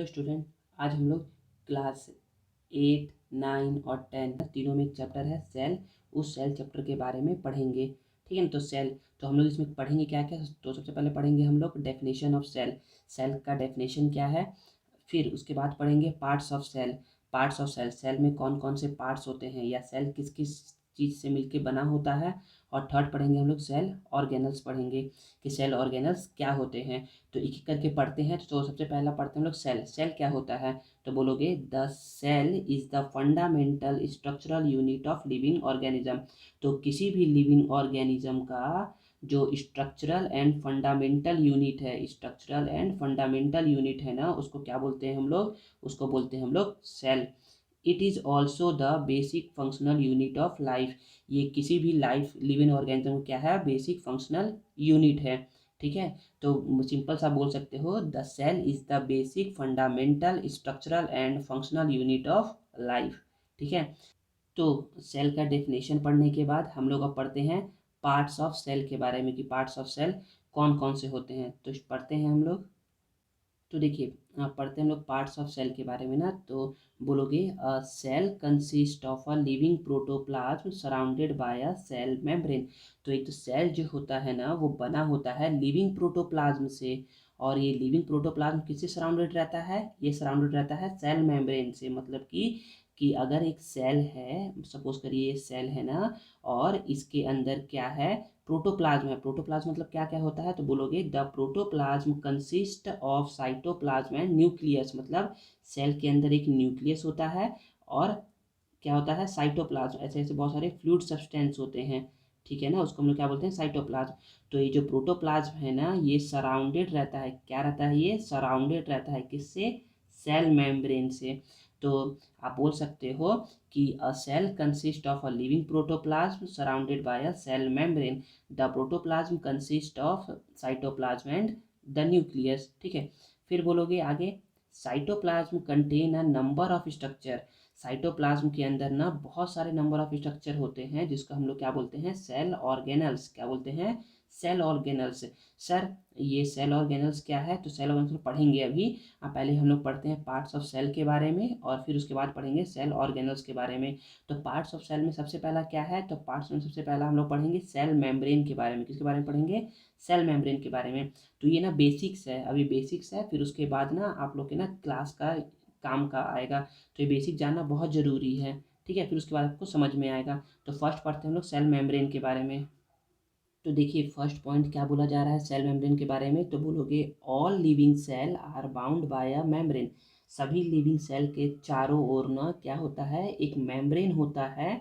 Hello student. आज हम लोग क्लास 8, 9 और 10 तीनों में एक चैप्टर है सेल। उस सेल चैप्टर के बारे में पढ़ेंगे। ठीक है ना। तो सेल तो हम लोग इसमें पढ़ेंगे क्या क्या। तो सबसे पहले पढ़ेंगे हम लोग डेफिनेशन ऑफ सेल। सेल का डेफिनेशन क्या है। फिर उसके बाद पढ़ेंगे parts of cell. Parts of cell, cell में कौन कौन से पार्ट्स होते हैं या सेल किस किस चीज़ से मिलके बना होता है। और थर्ड पढ़ेंगे हम लोग सेल ऑर्गेनल्स पढ़ेंगे कि सेल ऑर्गेनल्स क्या होते हैं। तो एक एक करके पढ़ते हैं। तो सबसे पहला पढ़ते हैं हम लोग सेल। सेल क्या होता है तो बोलोगे the cell is the fundamental structural unit of living organism. तो किसी भी लिविंग ऑर्गेनिज्म का जो स्ट्रक्चरल एंड फंडामेंटल यूनिट है, स्ट्रक्चरल एंड फंडामेंटल यूनिट है ना, उसको क्या बोलते हैं हम लोग, उसको बोलते हैं हम लोग cell. It is also the basic functional unit of life. ये किसी भी लाइफ लिविंग ऑर्गेनिज्म क्या है, बेसिक फंक्शनल यूनिट है। ठीक है। तो सिंपल सा बोल सकते हो the cell is the basic fundamental structural and functional unit of life. ठीक है। तो सेल का डेफिनेशन पढ़ने के बाद हम लोग अब पढ़ते हैं पार्ट्स ऑफ सेल के बारे में कि पार्ट्स ऑफ सेल कौन कौन से होते हैं। तो पढ़ते हैं हम लोग। तो देखिए पढ़ते हैं हम लोग पार्ट्स ऑफ सेल के बारे में ना। तो बोलोगे cell consist of a living protoplasm surrounded by a cell membrane. तो एक तो सेल जो होता है ना वो बना होता है लिविंग प्रोटोप्लाज्म से। और ये लिविंग प्रोटोप्लाज्म किससे सराउंडेड रहता है, ये सराउंडेड रहता है सेल मेम्ब्रेन से। मतलब कि अगर एक सेल है, सपोज करिए ये सेल है ना, और इसके अंदर क्या है, प्रोटोप्लाज्म है। प्रोटोप्लाज्म मतलब क्या क्या होता है तो बोलोगे the protoplasm consist of cytoplasm and nucleus. मतलब सेल के अंदर एक न्यूक्लियस होता है और क्या होता है, साइटोप्लाज्म। ऐसे ऐसे बहुत सारे फ्लूइड सब्सटेंस होते हैं। ठीक है ना, उसको हम लोग क्या बोलते हैं, साइटोप्लाज्म। तो ये जो प्रोटोप्लाज्म है ना, ये सराउंडेड रहता है, क्या रहता है, ये सराउंडेड रहता है किससे, सेल मेम्ब्रेन से। तो आप बोल सकते हो कि a cell consist of a living protoplasm surrounded by a cell membrane. The protoplasm consist of cytoplasm and the nucleus. ठीक है। फिर बोलोगे आगे cytoplasm contain a number of structure. Cytoplasm के अंदर ना बहुत सारे नंबर ऑफ स्ट्रक्चर होते हैं जिसको हम लोग क्या बोलते हैं, सेल ऑर्गेनल्स। क्या बोलते हैं, सेल ऑर्गेनल्स। सर ये सेल ऑर्गेनल्स क्या है, तो सेल ऑर्गेनल्स पढ़ेंगे अभी। पहले हम लोग पढ़ते हैं पार्ट्स ऑफ सेल के बारे में और फिर उसके बाद पढ़ेंगे सेल ऑर्गेनल्स के बारे में। तो पार्ट्स ऑफ सेल में सबसे पहला क्या है, तो पार्ट्स में सबसे पहला हम लोग पढ़ेंगे सेल मेम्ब्रेन के बारे में। किसके बारे में पढ़ेंगे, सेल मेम्ब्रेन के बारे में। तो ये ना बेसिक्स है, अभी बेसिक्स है, फिर उसके बाद ना आप लोग के ना क्लास का काम का आएगा। तो ये बेसिक जानना बहुत ज़रूरी है। ठीक है, फिर उसके बाद आपको समझ में आएगा। तो फर्स्ट पढ़ते हैं हम लोग सेल मेम्ब्रेन के बारे में। तो देखिए फर्स्ट पॉइंट क्या बोला जा रहा है सेल मेम्ब्रेन के बारे में, तो बोलोगे all living cell are bound by a membrane. सभी लिविंग सेल के चारों ओर ना क्या होता है, एक मेम्ब्रेन होता है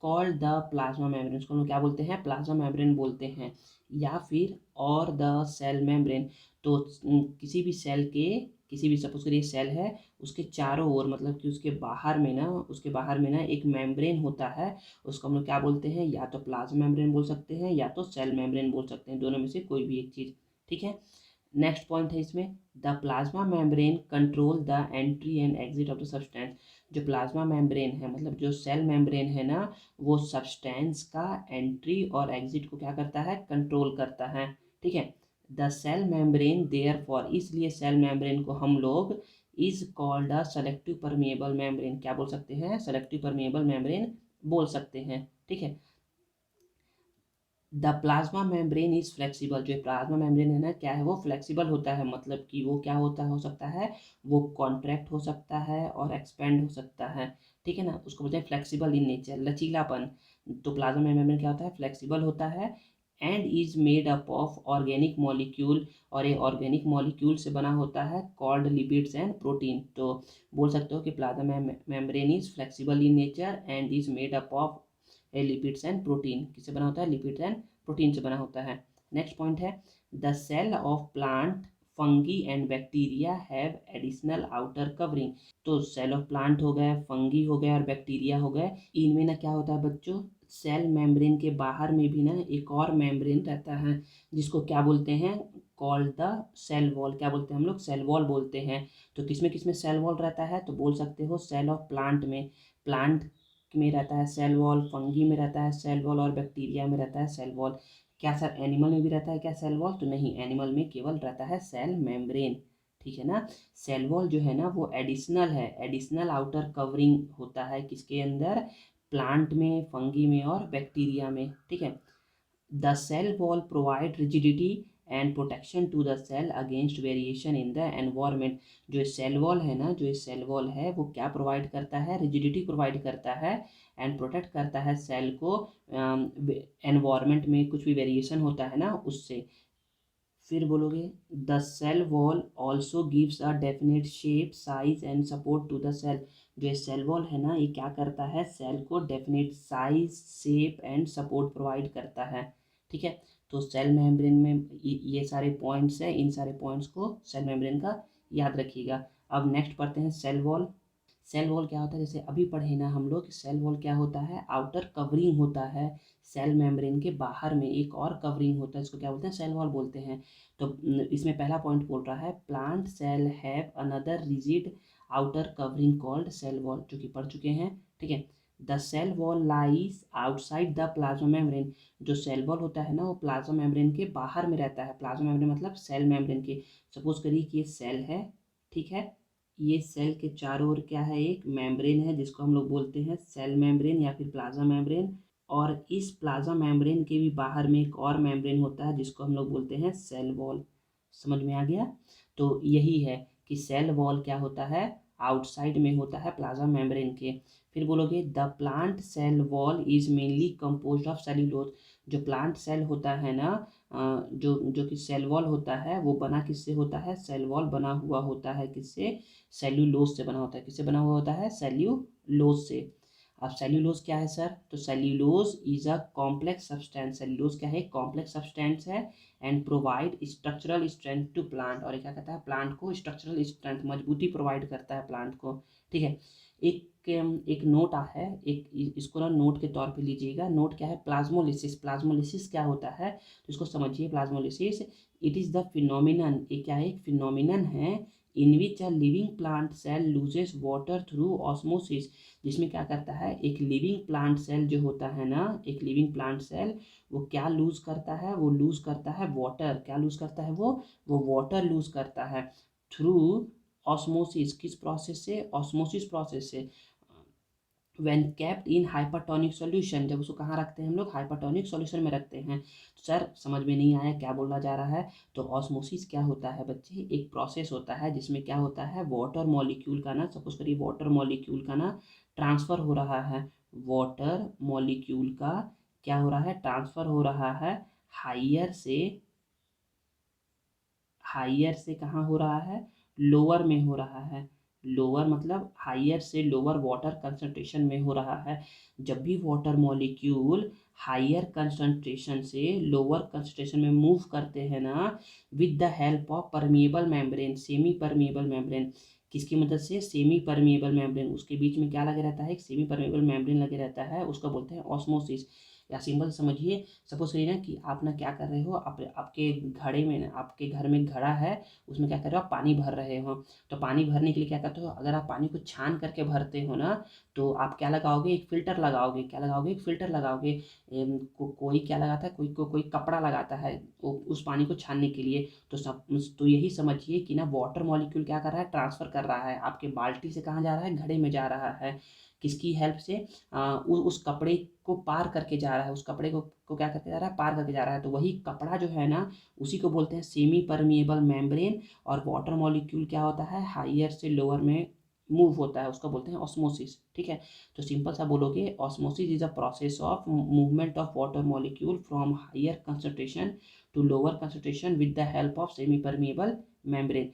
कॉल्ड द प्लाज्मा मेम्ब्रेन। उसको हम लोग क्या बोलते हैं, प्लाज्मा मेम्ब्रेन बोलते हैं, या फिर और द सेल मेम्ब्रेन। तो किसी भी सेल के, किसी भी सपोज करिए सेल है, उसके चारों ओर मतलब कि उसके बाहर में ना, उसके बाहर में ना एक मेम्ब्रेन होता है। उसको हम लोग क्या बोलते हैं, या तो प्लाज्मा मेम्ब्रेन बोल सकते हैं या तो सेल मेम्ब्रेन बोल सकते हैं, दोनों में से कोई भी एक चीज़। ठीक है। नेक्स्ट पॉइंट है इसमें the plasma membrane control the entry and exit of the substance. जो प्लाज्मा मेम्ब्रेन है मतलब जो सेल मेम्ब्रेन है ना, वो सब्सटेंस का एंट्री और एग्जिट को क्या करता है, कंट्रोल करता है। ठीक है। The cell membrane therefore, इसलिए सेल मेम्ब्रेन को हम लोग is called a selective permeable membrane, क्या बोल सकते हैं, सेलेक्टिव परमिएबल मेम्ब्रेन बोल सकते हैं। ठीक है। The plasma membrane is flexible. जो प्लाज्मा मेम्ब्रेन है ना, क्या है, वो फ्लेक्सिबल होता है। मतलब कि वो क्या होता हो सकता है, वो कॉन्ट्रैक्ट हो सकता है और एक्सपेंड हो सकता है। ठीक है ना, उसको बोलते हैं फ्लेक्सिबल इन नेचर, लचीलापन। तो प्लाज्मा मेम्ब्रेन क्या होता है, फ्लेक्सिबल होता है and is made up of organic molecule. और ये ऑर्गेनिक मॉलिक्यूल से बना होता है कॉल्ड लिपिड्स एंड प्रोटीन। तो बोल सकते हो कि plasma membrane is flexible in nature and is made up of lipids and protein. किससे बना होता है, लिपिड्स एंड प्रोटीन से बना होता है। नेक्स्ट पॉइंट है the cell of plant fungi and bacteria have additional outer covering. तो सेल ऑफ प्लांट हो गए, फंगी हो गए और बैक्टीरिया हो गए, इनमें ना क्या होता है बच्चों, सेल मेम्ब्रेन के बाहर में भी ना एक और मेम्ब्रेन रहता है जिसको क्या बोलते हैं, कॉल्ड द सेल वॉल। क्या बोलते हैं हम लोग, सेल वॉल बोलते हैं। तो किसमें सेल वॉल रहता है, तो बोल सकते हो सेल ऑफ प्लांट में, प्लांट में रहता है सेल वॉल, फंगी में रहता है सेल वॉल और बैक्टीरिया में रहता है सेल वॉल। क्या सर एनिमल में भी रहता है क्या सेल वॉल, तो नहीं, एनिमल में केवल रहता है सेल मेम्ब्रेन। ठीक है ना। सेल वॉल जो है ना वो एडिशनल है, एडिशनल आउटर कवरिंग होता है किसके अंदर, प्लांट में, फंगी में और बैक्टीरिया में, ठीक है। The cell wall provide rigidity and protection to the cell against variation in the environment. जो सेल वॉल है ना, जो सेल वॉल है वो क्या प्रोवाइड करता है, रिजिडिटी प्रोवाइड करता है एंड प्रोटेक्ट करता है सेल को एनवायरनमेंट में कुछ भी वेरिएशन होता है ना उससे। फिर बोलोगे the cell wall also gives a definite shape, size and support to the cell. जो सेल वॉल है ना ये क्या करता है, सेल को definite size, shape and support provide करता है, ठीक है। तो सेल मेम्ब्रेन में ये सारे पॉइंट्स है, इन सारे पॉइंट्स को सेल मेम्ब्रेन का याद रखिएगा। अब नेक्स्ट पढ़ते हैं सेल वॉल। सेल वॉल क्या होता है, जैसे अभी पढ़े ना हम लोग, सेल वॉल क्या होता है, आउटर कवरिंग होता है सेल मेम्ब्रेन के बाहर में एक और कवरिंग होता है, इसको क्या बोलते हैं, सेल वॉल बोलते हैं। तो इसमें पहला पॉइंट बोल रहा है plant cell have another rigid outer covering called cell wall, जो कि पढ़ चुके हैं, ठीक है। The cell wall lies outside the plasma membrane. जो सेल वॉल होता है ना वो प्लाज्मा मेम्ब्रेन के बाहर में रहता है, प्लाज्मा मेम्ब्रेन मतलब सेल मेम्ब्रेन के। सपोज करिए कि ये सेल है, ठीक है, ये सेल के चारों ओर क्या है, एक मेम्ब्रेन है जिसको हम लोग बोलते हैं सेल मेम्ब्रेन या फिर प्लाज्मा मेम्ब्रेन। और इस प्लाज्मा मेम्ब्रेन के भी बाहर में एक और मेम्ब्रेन होता है जिसको हम लोग बोलते हैं सेल वॉल। समझ में आ गया। तो यही है कि सेल वॉल क्या होता है, आउटसाइड में होता है प्लाज्मा मेम्ब्रेन के। फिर बोलोगे the plant cell wall is mainly composed of cellulose. जो प्लांट सेल होता है ना, जो जो कि सेल वॉल होता है वो बना किससे होता है, सेल वॉल बना हुआ होता है किससे, सेल्यूलोज से बना होता है। किससे बना हुआ होता है, सेल्यूलोज से। अब सेल्यूलोज क्या है सर, तो cellulose is a complex substance. Cellulose क्या है, कॉम्प्लेक्स सब्सटेंस है and provide structural strength to plant. और ये क्या कहता है, प्लांट को स्ट्रक्चरल स्ट्रेंथ, मजबूती प्रोवाइड करता है प्लांट को, ठीक है। एक एक नोट है, एक इसको ना नोट के तौर पे लीजिएगा। नोट क्या है, प्लाज्मोलिसिस। प्लाज्मोलिसिस क्या होता है तो इसको समझिए। Plasmolysis it is the phenomenon, ये क्या है, एक फिनोमिनन है in which a living plant cell loses water through osmosis. जिसमें क्या करता है, एक लिविंग प्लांट सेल जो होता है ना, एक लिविंग प्लांट सेल वो क्या लूज करता है, वो लूज करता है वाटर। क्या लूज करता है वो वाटर लूज करता है थ्रू ऑस्मोसिस। किस प्रोसेस से, ऑस्मोसिस प्रोसेस से। When kept in hypertonic solution, जब उसको कहाँ रखते हैं हम लोग, हाइपरटोनिक सॉल्यूशन में रखते हैं। तो सर समझ में नहीं आया क्या बोला जा रहा है। तो ऑस्मोसिस क्या होता है बच्चे, एक प्रोसेस होता है जिसमें क्या होता है, वाटर मॉलिक्यूल का ना, सपोज करिए वाटर मॉलिक्यूल का ना ट्रांसफ़र हो रहा है। वाटर मॉलिक्यूल का क्या हो रहा है, ट्रांसफ़र हो रहा है हाइयर से, हाइयर से कहाँ हो रहा है, लोअर में हो रहा है। लोअर मतलब हाइयर से लोअर वाटर कंसंट्रेशन में हो रहा है। जब भी वाटर मॉलिक्यूल हाइयर कंसंट्रेशन से लोअर कंसंट्रेशन में मूव करते हैं ना, with the help of permeable membrane, semi permeable membrane. किसकी मदद से, सेमी परमिएबल मेम्ब्रेन। उसके बीच में क्या लगे रहता है, एक सेमी परमिएबल मेम्ब्रेन लगे रहता है, उसको बोलते हैं ऑस्मोसिस। या सिंपल समझिए, सपोज करिए ना कि आप ना क्या कर रहे हो, आपके घड़े में ना, आपके घर में घड़ा है, उसमें क्या कर रहे हो, आप पानी भर रहे हो। तो पानी भरने के लिए क्या करते हो, अगर आप पानी को छान करके भरते हो ना, तो आप क्या लगाओगे, एक फ़िल्टर लगाओगे। क्या लगाओगे, एक फ़िल्टर लगाओगे। कोई क्या लगाता है, कोई कपड़ा लगाता है उस पानी को छानने के लिए। तो यही समझिए कि ना वाटर मॉलिक्यूल क्या कर रहा है, ट्रांसफ़र कर रहा है आपके बाल्टी से, कहाँ जा रहा है, घड़े में जा रहा है। किसकी हेल्प से, उस कपड़े को पार करके जा रहा है, उस कपड़े को क्या करके जा रहा है, पार करके जा रहा है। तो वही कपड़ा जो है ना, उसी को बोलते हैं सेमी परमिएबल मेम्ब्रेन। और वाटर मॉलिक्यूल क्या होता है, हाइयर से लोअर में मूव होता है, उसको बोलते हैं ऑस्मोसिस, ठीक है। तो सिंपल सा बोलोगे, osmosis is a process of movement of water molecule from higher concentration to lower concentration with the help of semi permeable membrane.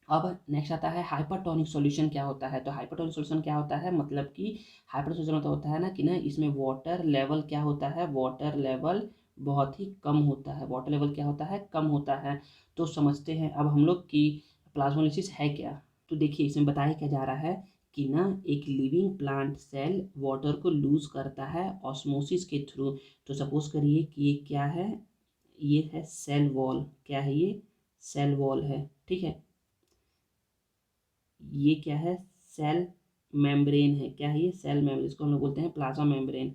अब नेक्स्ट आता है हाइपरटोनिक सॉल्यूशन क्या होता है। तो हाइपरटोनिक सॉल्यूशन क्या होता है, मतलब कि हाइपरटोनिक सॉल्यूशन मतलब होता है ना कि ना, इसमें वाटर लेवल क्या होता है, वाटर लेवल बहुत ही कम होता है। वाटर लेवल क्या होता है, कम होता है। तो समझते हैं अब हम लोग कि प्लाज्मोलिसिस है क्या। तो देखिए इसमें बताया क्या जा रहा है कि ना, एक लिविंग प्लांट सेल वाटर को लूज करता है ऑस्मोसिस के थ्रू। तो सपोज करिए कि ये क्या है, ये है सेल वॉल। क्या है ये, सेल वॉल है, ठीक है। ये क्या है, सेल मेम्ब्रेन है। क्या है ये, सेल मेम्ब्रेन, इसको हम लोग बोलते हैं प्लाज्मा मेम्ब्रेन।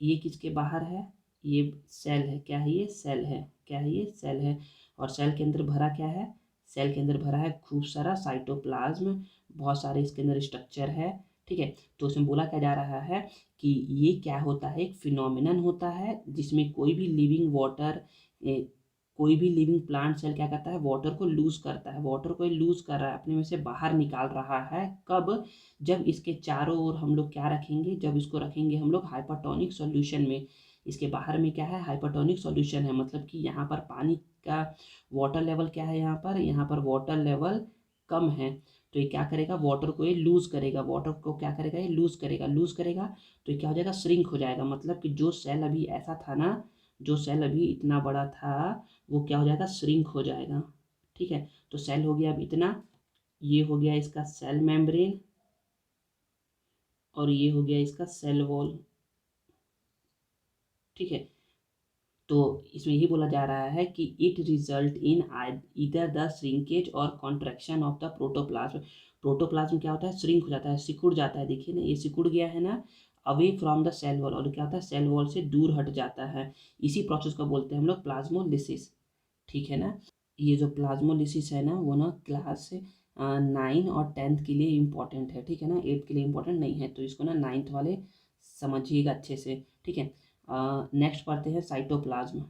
ये किसके बाहर है, ये सेल है। क्या है ये, सेल है। क्या है ये, सेल है। और सेल के अंदर भरा क्या है, सेल के अंदर भरा है खूब सारा साइटोप्लाज्म, बहुत सारे इसके अंदर स्ट्रक्चर है, ठीक है। तो उसमें बोला क्या जा रहा है कि ये क्या होता है, एक फिनोमिनन होता है जिसमें कोई भी लिविंग वाटर, कोई भी लिविंग प्लांट सेल क्या करता है, वाटर को लूज करता है, वाटर को लूज कर रहा है, अपने में से बाहर निकाल रहा है। कब? जब इसके चारों ओर हम लोग क्या रखेंगे, जब इसको रखेंगे हम लोग हाइपरटोनिक सॉल्यूशन में। इसके बाहर में क्या है, हाइपरटोनिक सॉल्यूशन है, मतलब कि यहाँ पर पानी का वाटर लेवल क्या है, यहाँ पर वाटर लेवल कम है। तो ये क्या करेगा, वाटर को ये लूज करेगा, वाटर को क्या करेगा, ये लूज करेगा, लूज करेगा तो ये क्या हो जाएगा, श्रिंक हो जाएगा। मतलब कि जो सेल अभी ऐसा था ना, जो सेल अभी इतना बड़ा था, वो क्या हो जाएगा, श्रिंक हो जाएगा, ठीक है। तो सेल हो गया अब इतना, ये हो गया इसका सेल मेम्ब्रेन, और ये हो गया इसका सेल वॉल, ठीक है। तो इसमें यही बोला जा रहा है कि it result in either the shrinkage और contraction of the protoplasm. Protoplasm क्या होता है, श्रिंक हो जाता है, सिकुड़ जाता है, देखिए ना ये सिकुड़ गया है ना, away from the cell wall, और क्या होता है, सेल वॉल से दूर हट जाता है। इसी प्रोसेस को बोलते हैं हम लोग प्लाज्मोलिसिस, ठीक है ना। ये जो प्लाज्मोलिसिस है ना, वो ना क्लास 9 और 10th के लिए इम्पॉर्टेंट है, ठीक है ना, 8th के लिए इम्पॉर्टेंट नहीं है, तो इसको ना 9th वाले समझिएगा अच्छे से, ठीक है। नेक्स्ट पढ़ते हैं साइटोप्लाज्म।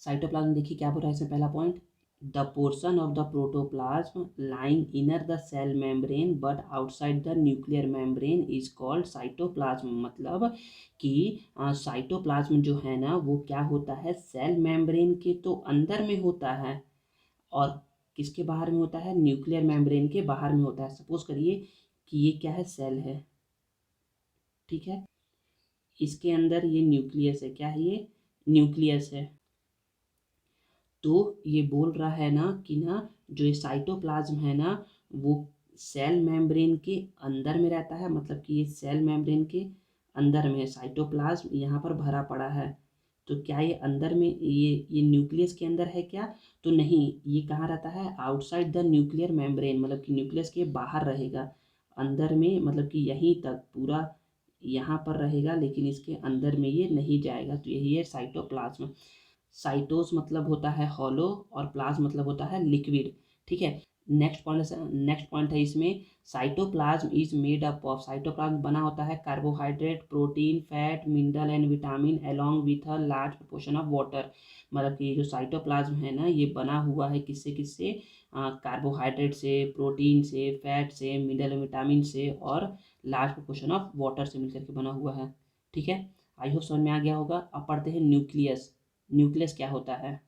साइटोप्लाज्म देखिए क्या बोल रहा है इसमें, पहला point, the portion of the protoplasm lying inner the cell membrane but outside the nuclear membrane is called cytoplasm. मतलब कि साइटोप्लाज्म जो है ना, वो क्या होता है, सेल मेम्ब्रेन के तो अंदर में होता है, और किसके बाहर में होता है, न्यूक्लियर मेम्ब्रेन के बाहर में होता है। सपोज करिए कि ये क्या है, सेल है, ठीक है, इसके अंदर ये न्यूक्लियस है, क्या है ये, न्यूक्लियस है। तो ये बोल रहा है ना कि ना, जो ये साइटोप्लाज्म है ना, वो सेल मेम्ब्रेन के अंदर में रहता है, मतलब कि ये सेल मेम्ब्रेन के अंदर में है, साइटोप्लाज्म यहाँ पर भरा पड़ा है। तो क्या ये अंदर में, ये न्यूक्लियस के अंदर है क्या, तो नहीं, ये कहाँ रहता है, आउटसाइड द न्यूक्लियर मेम्ब्रेन, मतलब कि न्यूक्लियस के बाहर रहेगा, अंदर में मतलब कि यहीं तक पूरा यहाँ पर रहेगा, लेकिन इसके अंदर में ये नहीं जाएगा। तो यही है साइटोप्लाज्म। साइटोस मतलब होता है हॉलो, और प्लाज्म मतलब होता है लिक्विड, ठीक है। नेक्स्ट पॉइंट है इसमें, cytoplasm is made up of, cytoplasm बना होता है carbohydrate, protein, fat, mineral and vitamin along with a large proportion of water. मतलब कि जो साइटोप्लाज्म है ना, ये बना हुआ है किससे किससे, कार्बोहाइड्रेट से, प्रोटीन से, फैट से, मिनरल विटामिन से, और लार्ज प्रोपोर्शन ऑफ वाटर से मिलकर के बना हुआ है, ठीक है। आई होप समझ में आ गया होगा। अब पढ़ते हैं न्यूक्लियस। न्यूक्लियस क्या होता है,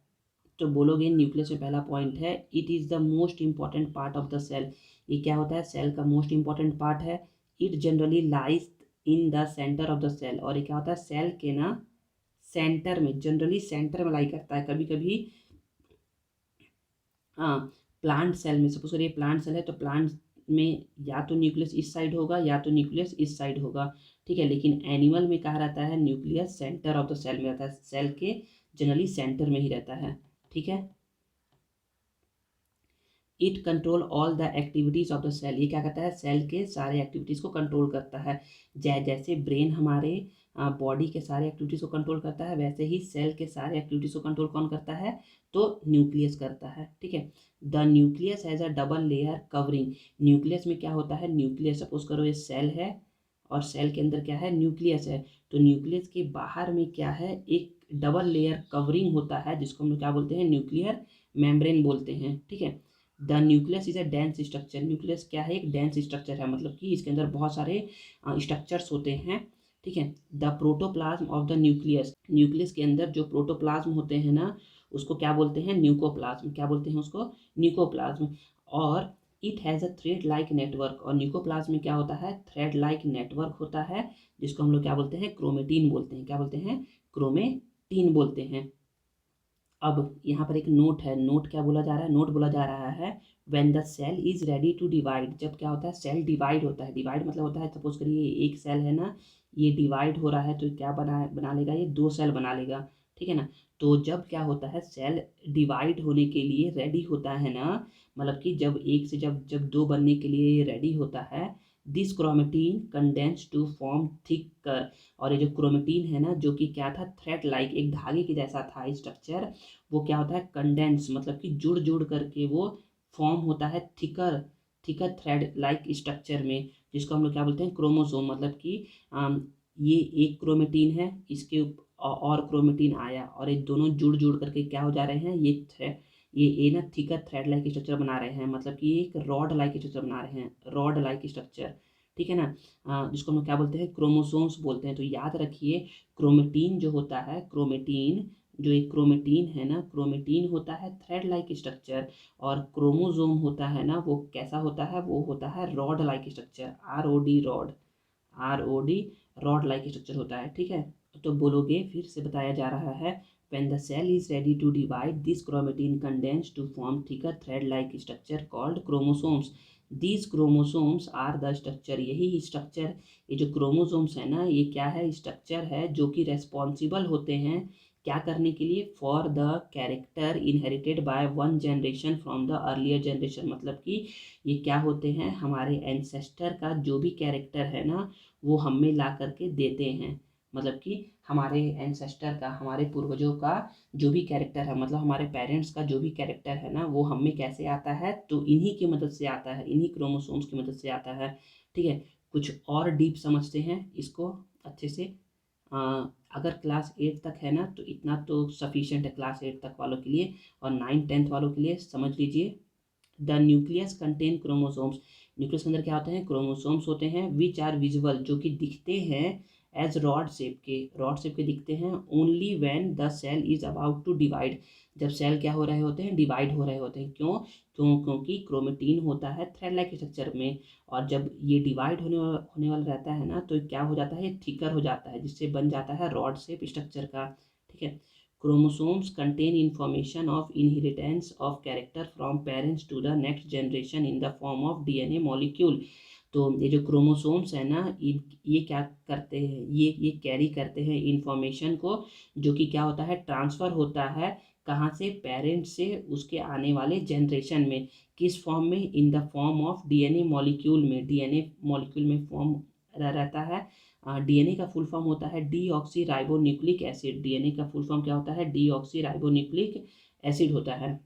तो बोलोगे न्यूक्लियस में पहला पॉइंट है, it is the most important part of the cell. ये क्या होता है, सेल का मोस्ट इंपॉर्टेंट पार्ट है। It generally lies in the centre of the cell, और ये क्या होता है, सेल के ना सेंटर में, जनरली सेंटर में लाई करता है। कभी कभी हाँ, प्लांट सेल में, सपोज करिए प्लांट सेल है, तो प्लांट में या तो न्यूक्लियस इस साइड होगा, या तो न्यूक्लियस इस साइड होगा, ठीक है। लेकिन एनिमल में कहा रहता है, nucleus centre of the cell में रहता है, सेल के जनरली सेंटर में ही रहता है, ठीक है। It control all the activities of the cell, ये क्या करता है, सेल के सारे एक्टिविटीज को कंट्रोल करता है। जैसे ब्रेन हमारे बॉडी के सारे एक्टिविटीज को कंट्रोल करता है, वैसे ही सेल के सारे एक्टिविटीज को कंट्रोल कौन करता है, तो न्यूक्लियस करता है, ठीक है। The nucleus has a double layer covering. Nucleus में क्या होता है, न्यूक्लियस सपोज करो ये सेल है, और सेल के अंदर क्या है, न्यूक्लियस है। तो न्यूक्लियस के बाहर में क्या है, एक डबल लेयर कवरिंग होता है, जिसको हम लोग क्या बोलते हैं, न्यूक्लियर मेम्ब्रेन बोलते हैं, ठीक है। The nucleus is a dense structure. Nucleus क्या है, एक डेंस स्ट्रक्चर है, मतलब कि इसके अंदर बहुत सारे स्ट्रक्चर्स होते हैं, ठीक है। The protoplasm of the nucleus, nucleus के अंदर जो प्रोटोप्लाज्म होते हैं ना, उसको क्या बोलते हैं, न्यूकोप्लाज्म। क्या बोलते हैं उसको, न्यूकोप्लाज्म। और it has a thread like network, और न्यूकोप्लाज्म में क्या होता है, थ्रेड लाइक नेटवर्क होता है, जिसको हम लोग क्या बोलते हैं, क्रोमेटीन बोलते हैं। क्या बोलते हैं, क्रोमेटीन बोलते हैं। अब यहाँ पर एक नोट है, नोट क्या बोला जा रहा है, नोट बोला जा रहा है, when the cell is ready to divide, जब क्या होता है, सेल डिवाइड होता है। डिवाइड मतलब होता है, सपोज करिए एक सेल है ना, ये डिवाइड हो रहा है, तो क्या बना लेगा, ये दो सेल बना लेगा, ठीक है ना। तो जब क्या होता है, सेल डिवाइड होने के लिए रेडी होता है ना, मतलब कि जब एक से जब जब दो बनने के लिए रेडी होता है, this chromatin condense to form thicker, और ये जो क्रोमेटिन है ना, जो कि क्या था, थ्रेड लाइक, एक धागे के जैसा था स्ट्रक्चर, वो क्या होता है, कंडेंस मतलब कि जुड़ जुड़ करके वो फॉर्म होता है thicker thicker thread like structure में, जिसको हम लोग क्या बोलते हैं, क्रोमोसोम। मतलब कि ये एक क्रोमेटिन है, इसके और क्रोमेटिन आया, और ये दोनों जुड़ जुड़ करके क्या हो जा रहे हैं, ये ना थिकर थ्रेड लाइक स्ट्रक्चर बना रहे हैं, मतलब कि एक रॉड लाइक स्ट्रक्चर बना रहे हैं, रॉड लाइक स्ट्रक्चर, ठीक है ना। जिसको हम लोग क्या बोलते हैं, क्रोमोसोम्स बोलते हैं। तो याद रखिए, क्रोमेटिन जो होता है, क्रोमेटिन जो एक क्रोमेटिन है ना, क्रोमेटिन होता है थ्रेड लाइक स्ट्रक्चर, और क्रोमोसोम होता है ना, वो कैसा होता है, वो होता है rod like structure, ROD rod like structure होता है, ठीक है। तो बोलोगे, फिर से बताया जा रहा है, when the cell is ready to divide, this chromatin condense to form thicker thread like structure called chromosomes. These chromosomes are the structure, यही structure, ये जो chromosomes है ना, ये क्या है, structure है, जो कि responsible होते हैं क्या करने के लिए, for the character inherited by one generation from the earlier generation। मतलब कि ये क्या होते हैं, हमारे ancestor का जो भी कैरेक्टर है ना, वो हमें ला करके देते हैं। मतलब कि हमारे एंसेस्टर का, हमारे पूर्वजों का जो भी कैरेक्टर है, मतलब हमारे पेरेंट्स का जो भी कैरेक्टर है ना, वो हमें कैसे आता है, तो इन्हीं की मदद से आता है, इन्हीं क्रोमोसोम्स की मदद से आता है, ठीक है। कुछ और डीप समझते हैं इसको अच्छे से। अगर क्लास 8 तक है ना, तो इतना तो सफिशिएंट है क्लास 8 तक वालों के लिए, और 9-10 वालों के लिए समझ लीजिए। The nucleus contain chromosomes, nucleus के अंदर क्या होते हैं, क्रोमोसोम्स होते हैं, विच आर विजुअल, जो कि दिखते हैं एज रॉड शेप के दिखते हैं, only when the cell is about to divide, जब सेल क्या हो रहे होते हैं, डिवाइड हो रहे होते हैं। क्योंकि क्रोमेटिन होता है थ्रेड लाइक स्ट्रक्चर में, और जब ये डिवाइड होने वाला रहता है ना, तो क्या हो जाता है, थिकर हो जाता है, जिससे बन जाता है रॉड शेप स्ट्रक्चर का, ठीक है। Chromosomes contain information of inheritance of character from parents to the next generation in the form of DNA molecule। तो ये जो क्रोमोसोम्स है ना, ये क्या करते हैं, ये कैरी करते हैं इंफॉर्मेशन को, जो कि क्या होता है, ट्रांसफ़र होता है कहाँ से, पेरेंट्स से उसके आने वाले जनरेशन में, किस फॉर्म में, in the form of DNA molecule में, DNA मॉलिक्यूल में फॉर्म रहता है। डीएनए का फुल फॉर्म होता है डीऑक्सी राइबोन्यूक्लिक एसिड, डीएनए का फुल फॉर्म क्या होता है, डीऑक्सी राइबोन्यूक्लिक एसिड होता है,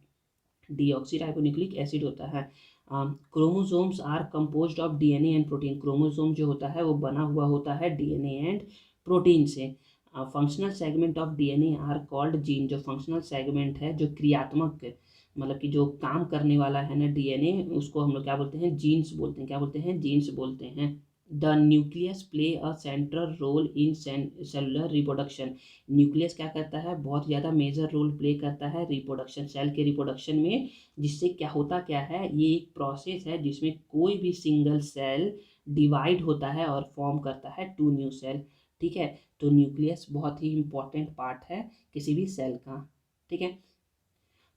डीऑक्सी राइबोन्यूक्लिक एसिड होता है। Chromosomes are composed of DNA and protein, chromosome जो होता है वो बना हुआ होता है डीएनए एंड प्रोटीन से। Functional segment of DNA are called gene, जो फंक्शनल सेगमेंट है, जो क्रियात्मक मतलब कि जो काम करने वाला है ना डीएनए, उसको हम लोग क्या बोलते हैं, जीन्स बोलते हैं, क्या बोलते हैं, जीन्स बोलते हैं। The nucleus play a central role in cellular reproduction, nucleus क्या करता है, बहुत ज़्यादा मेजर रोल प्ले करता है रिप्रोडक्शन, सेल के रिप्रोडक्शन में। जिससे क्या होता क्या है, ये एक प्रोसेस है जिसमें कोई भी सिंगल सेल डिवाइड होता है और फॉर्म करता है 2 न्यू सेल, ठीक है। तो न्यूक्लियस बहुत ही इंपॉर्टेंट पार्ट है किसी भी सेल का, ठीक है।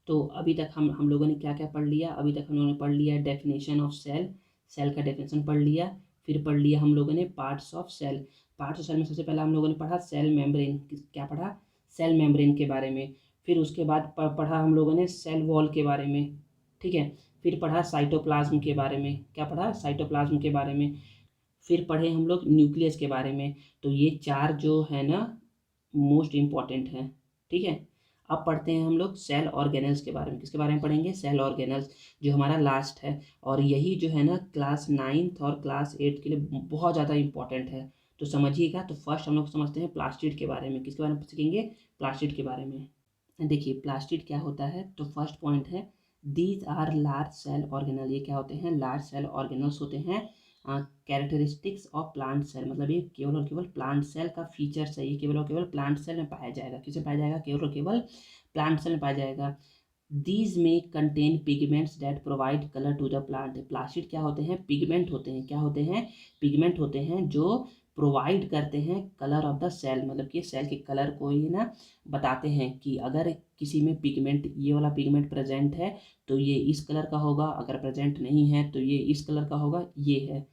तो अभी तक हम लोगों ने क्या क्या पढ़ लिया, अभी तक हम लोगों ने पढ़ लिया डेफिनेशन ऑफ सेल, सेल का डेफिनेशन पढ़ लिया, फिर पढ़ लिया हम लोगों ने parts of cell. Parts of cell में सबसे पहला हम लोगों ने पढ़ा सेल मेम्ब्रेन, क्या पढ़ा, सेल मेम्ब्रेन के बारे में। फिर उसके बाद पढ़ा हम लोगों ने सेल वॉल के बारे में, ठीक है। फिर पढ़ा साइटोप्लाज्म के बारे में, क्या पढ़ा, साइटोप्लाज्म के बारे में। फिर पढ़े हम लोग न्यूक्लियस के बारे में। तो ये 4 जो है ना मोस्ट इम्पॉर्टेंट है, ठीक है। अब पढ़ते हैं हम लोग सेल ऑर्गेनल्स के बारे में। किसके बारे में पढ़ेंगे, सेल ऑर्गेनल्स, जो हमारा लास्ट है, और यही जो है ना क्लास 9th और क्लास 8 के लिए बहुत ज़्यादा इंपॉर्टेंट है। तो समझिएगा। तो फर्स्ट हम लोग समझते हैं प्लास्टिड के बारे में। किसके बारे में सीखेंगे, प्लास्टिड के बारे में। देखिए प्लास्टिड क्या होता है, तो फर्स्ट पॉइंट है these are large cell organelle, ये क्या होते हैं, लार्ज सेल ऑर्गेनल्स होते हैं। कैरेक्टरिस्टिक्स ऑफ प्लांट सेल, मतलब ये केवल और केवल प्लांट सेल का फीचर्स है, ये केवल और केवल प्लांट सेल में पाया जाएगा। किसे पाया जाएगा, केवल और केवल प्लांट सेल में पाया जाएगा। दीज में contain pigments that provide colour to the plant, plastid क्या होते हैं, पिगमेंट होते हैं, क्या होते हैं, पिगमेंट होते हैं, जो प्रोवाइड करते हैं कलर ऑफ द सेल, मतलब कि सेल के कलर को ही ना बताते हैं कि अगर किसी में पिगमेंट, ये वाला पिगमेंट प्रेजेंट है तो ये इस कलर का होगा, अगर प्रेजेंट नहीं है तो ये इस कलर का होगा, ये है।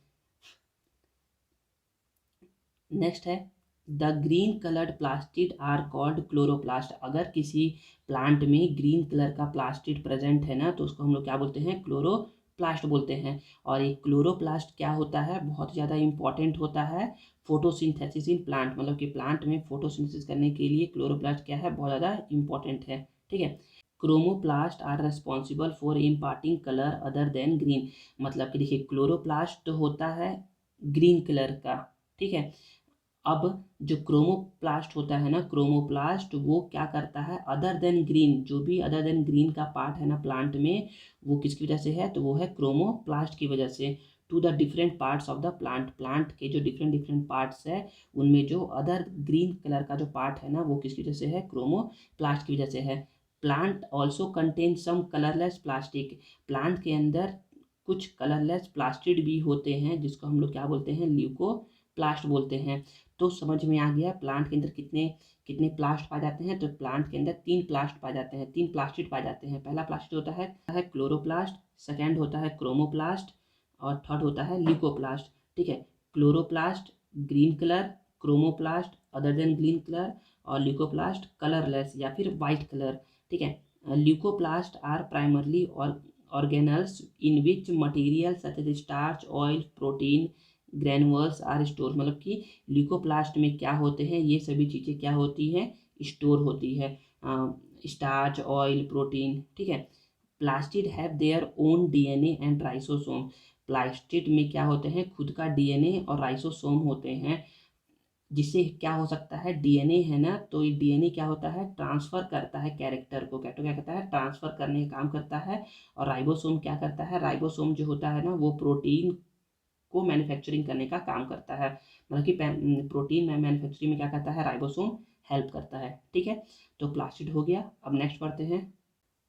नेक्स्ट है the green coloured plastid are called chloroplast, अगर किसी प्लांट में ग्रीन कलर का प्लास्टिड प्रेजेंट है ना, तो उसको हम लोग क्या बोलते हैं, क्लोरोप्लास्ट प्लास्ट बोलते हैं। और एक क्लोरोप्लास्ट क्या होता है, बहुत ज़्यादा इंपॉर्टेंट होता है फोटोसिंथेसिस इन प्लांट, मतलब कि प्लांट में फोटोसिंथेसिस करने के लिए क्लोरोप्लास्ट क्या है, बहुत ज़्यादा इंपॉर्टेंट है। ठीक है। Chromoplast are responsible for imparting colour other than green, मतलब कि देखिए क्लोरोप्लास्ट होता है ग्रीन कलर का। ठीक है। अब जो क्रोमोप्लास्ट होता है ना, क्रोमोप्लास्ट वो क्या करता है, अदर देन ग्रीन, जो भी अदर देन ग्रीन का पार्ट है ना प्लांट में, वो किसकी वजह से है, तो वो है क्रोमोप्लास्ट की वजह से। To the different parts of the plant, plant के जो डिफरेंट डिफरेंट पार्ट्स है उनमें जो अदर ग्रीन कलर का जो पार्ट है ना, वो किसकी वजह से है, क्रोमोप्लास्ट की वजह से है। Plant also contain some colourless plastic, प्लांट के अंदर कुछ कलरलेस प्लास्टिड भी होते हैं, जिसको हम लोग क्या बोलते हैं, ल्यूकोप्लास्ट बोलते हैं। तो समझ में आ गया प्लांट के अंदर कितने कितने प्लास्ट पाए जाते हैं, तो प्लांट के अंदर 3 प्लास्ट पाए जाते हैं, 3 प्लास्टिड पाए जाते हैं। पहला प्लास्टिड होता है क्लोरोप्लास्ट, सेकेंड होता है क्रोमोप्लास्ट, और थर्ड होता है ल्यूकोप्लास्ट। ठीक है। Chloroplast green colour, chromoplast other than green colour, और ल्यूकोप्लास्ट कलरलेस या फिर वाइट कलर। ठीक है। ल्यूकोप्लास्ट आर प्राइमरली और organelles in which material such as starch, oil, protein, granules are store, मतलब कि ल्यूकोप्लास्ट में क्या होते हैं, ये सभी चीज़ें क्या होती हैं, स्टोर होती है, स्टार्च, ऑयल, प्रोटीन। ठीक है। Plastid have their own DNA and ribosome, plastid में क्या होते हैं, खुद का डीएनए और राइसोसोम होते हैं, जिससे क्या हो सकता है, डीएनए है ना, तो ये डीएनए क्या होता है, ट्रांसफर करता है कैरेक्टर को, क्या तो क्या करता है, ट्रांसफर करने का काम करता है। और राइबोसोम क्या करता है, राइबोसोम जो होता है ना, वो प्रोटीन को मैन्युफैक्चरिंग करने का काम करता है, मतलब कि प्रोटीन मैन्युफैक्चरिंग में क्या करता है, राइबोसोम हेल्प करता है। ठीक है। तो प्लास्टिड हो गया। अब नेक्स्ट पढ़ते हैं।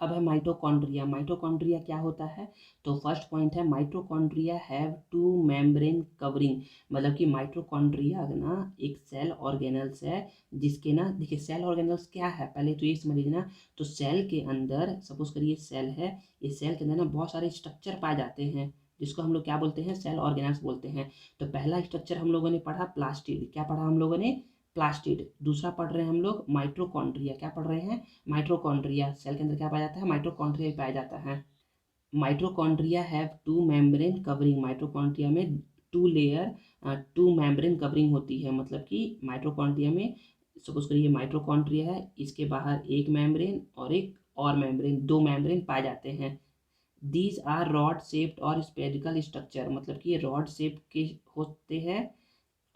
अब है माइटोकॉन्ड्रिया। माइटोकॉन्ड्रिया क्या होता है, तो फर्स्ट पॉइंट है mitochondria have two membrane covering, मतलब कि माइटोकॉन्ड्रिया ना एक सेल ऑर्गेनल्स है, जिसके ना देखिए सेल ऑर्गेनल्स क्या है, पहले तो ये समझ लीजिए ना। तो सेल के अंदर सपोज करिए सेल है, इस सेल के अंदर ना बहुत सारे स्ट्रक्चर पाए जाते हैं, जिसको हम लोग क्या बोलते हैं, सेल ऑर्गेनल्स बोलते हैं। तो पहला स्ट्रक्चर हम लोगों ने पढ़ा प्लास्टिड, क्या पढ़ा हम लोगों ने, प्लास्टिड। दूसरा पढ़ रहे हैं हम लोग माइटोकॉन्ड्रिया, क्या पढ़ रहे हैं, माइटोकॉन्ड्रिया, सेल के अंदर क्या पाया जाता है, माइटोकॉन्ड्रिया पाया जाता है। Mitochondria have two membrane covering, mitochondria में टू मेम्ब्रेन कवरिंग होती है, मतलब कि माइटोकॉन्ड्रिया में सपोज करिए माइटोकॉन्ड्रिया है, इसके बाहर एक मेम्ब्रेन और एक और मेम्ब्रेन, 2 मेम्ब्रेन पाए जाते हैं। दीज आर रॉड शेप्ड और स्पेरिकल स्ट्रक्चर, मतलब कि ये रॉड शेप के होते हैं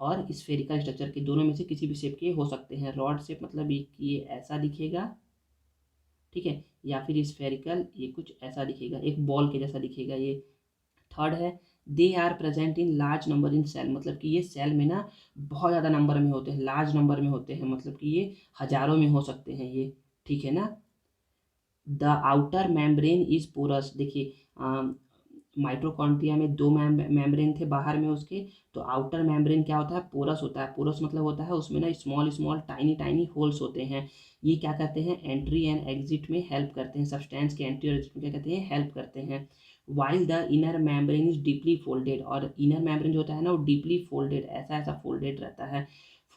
और स्फेरिकल स्ट्रक्चर के, दोनों में से किसी भी शेप के हो सकते हैं। रॉड शेप मतलब ये ऐसा दिखेगा, ठीक है, या फिर स्फेरिकल ये कुछ ऐसा दिखेगा, एक बॉल के जैसा दिखेगा ये। थर्ड है they are present in large number in cell, मतलब कि ये सेल में ना बहुत ज़्यादा नंबर में होते हैं, लार्ज नंबर में होते हैं, मतलब कि ये हजारों में हो सकते हैं ये। ठीक है ना। The outer membrane is porous, देखिए माइटोकॉन्ड्रिया में 2 मेम्ब्रेन थे बाहर में उसके, तो आउटर मेम्ब्रेन क्या होता है, पोरस होता है। पोरस मतलब होता है उसमें ना small small tiny tiny holes होते हैं, ये क्या करते हैं, एंट्री एंड एग्जिट में हेल्प करते हैं, सब्सटेंस के एंट्री और एग्जिट में क्या करते हैं, हेल्प करते हैं। While the inner membrane is deeply folded, और इनर मेम्ब्रेन जो होता है ना, वो डीपली फोल्डेड, ऐसा ऐसा फोल्डेड रहता है,